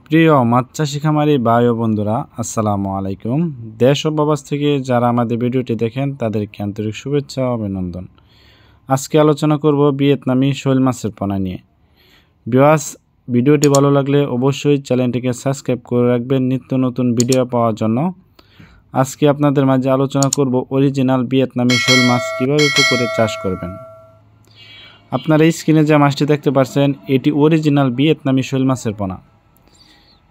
প্রিয় মাছ চাষি খামারি ভাই ও বন্ধুরা, আসসালামু আলাইকুম। দেশ ও প্রবাস থেকে যারা আমাদের ভিডিওটি দেখেন তাদেরকে আন্তরিক শুভেচ্ছা ও অভিনন্দন। আজকে আলোচনা করব ভিয়েতনামি শৈল মাছের পোনা নিয়ে। ভিউয়ার্স, ভিডিওটি ভালো লাগলে অবশ্যই চ্যানেলটিকে সাবস্ক্রাইব করে রাখবেন নিত্য নতুন ভিডিও পাওয়ার জন্য। আজকে আপনাদের মাঝে আলোচনা করব অরিজিনাল ভিয়েতনামি শৈল মাছ কীভাবে পুকুরে চাষ করবেন। আপনারা স্ক্রিনে যে মাছটি দেখতে পাচ্ছেন, এটি অরিজিনাল ভিয়েতনামি শৈল মাছের পোনা।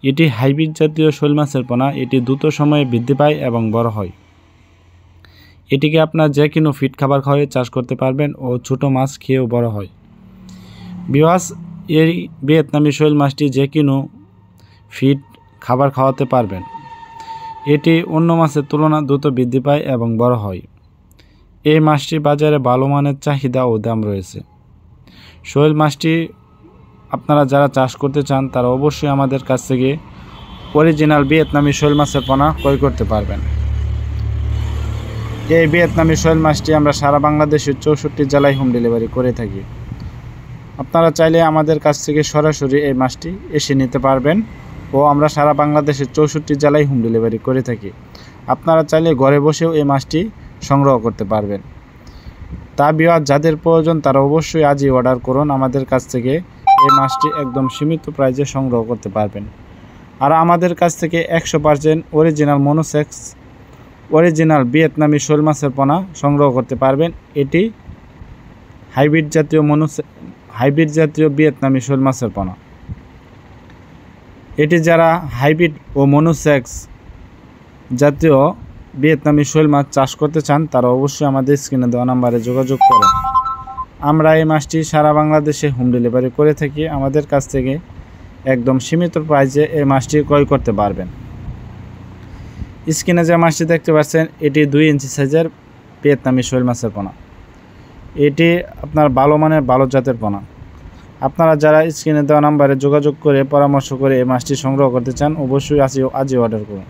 এটি হাইব্রিড জাতীয় শৈল মাছের পোনা। এটি দ্রুত সময়ে বৃদ্ধি পায় এবং বড় হয়। এটিকে আপনার যে কোনো ফিড খাবার খাওয়াই চাষ করতে পারবেন ও ছোট মাছ খেয়েও বড় হয়। ভিউয়ার্স, এই ভিয়েতনামি শৈল মাছটি যে কোনো ফিড খাবার খাওয়াতে পারবেন। এটি অন্য মাছের তুলনায় দ্রুত বৃদ্ধি পায় এবং বড় হয়। এই মাছটি বাজারে ভালো মানের চাহিদা ও দাম রয়েছে। শৈল মাছটি আপনারা যারা চাষ করতে চান তারা অবশ্যই আমাদের কাছ থেকে অরিজিনাল ভিয়েতনামি শৈল মাছের পোনা ক্রয় করতে পারবেন। এই ভিয়েতনামি শৈল মাছটি আমরা সারা বাংলাদেশের 64 জেলায় হোম ডেলিভারি করে থাকি। আপনারা চাইলে আমাদের কাছ থেকে সরাসরি এই মাছটি এসে নিতে পারবেন ও আমরা সারা বাংলাদেশের 64 জেলায় হোম ডেলিভারি করে থাকি। আপনারা চাইলে ঘরে বসেও এই মাছটি সংগ্রহ করতে পারবেন। তা ভিউয়ার, যাদের প্রয়োজন তারা অবশ্যই আজই অর্ডার করুন। আমাদের কাছ থেকে এই মাছটি একদম সীমিত প্রাইসে সংগ্রহ করতে পারবেন। আর আমাদের কাছ থেকে 100% অরিজিনাল মনোসেক্স অরিজিনাল ভিয়েতনামি শৈল মাছের পোনা সংগ্রহ করতে পারবেন। এটি হাইব্রিড জাতীয় ভিয়েতনামি শৈল মাছের পোনা। এটি যারা হাইব্রিড ও মনোসেক্স জাতীয় ভিয়েতনামি শৈল মাছ চাষ করতে চান তারা অবশ্যই আমাদের স্ক্রিনে দেওয়া নাম্বারে যোগাযোগ করেন। আমরা এই মাছটি সারা বাংলাদেশে হোম ডেলিভারি করে থাকি। আমাদের কাছ থেকে একদম সীমিত প্রাইসে এই মাছটি ক্রয় করতে পারবেন। স্ক্রিনে যে মাছটি দেখতে পাচ্ছেন, এটি 2 ইঞ্চি সাইজের ভিয়েতনামি শৈল মাছের পোনা। এটি আপনার ভালো মানের ভালো জাতের পোনা। আপনারা যারা স্ক্রিনে দেওয়া নাম্বারে যোগাযোগ করে পরামর্শ করে এই মাছটি সংগ্রহ করতে চান অবশ্যই আজই অর্ডার করুন।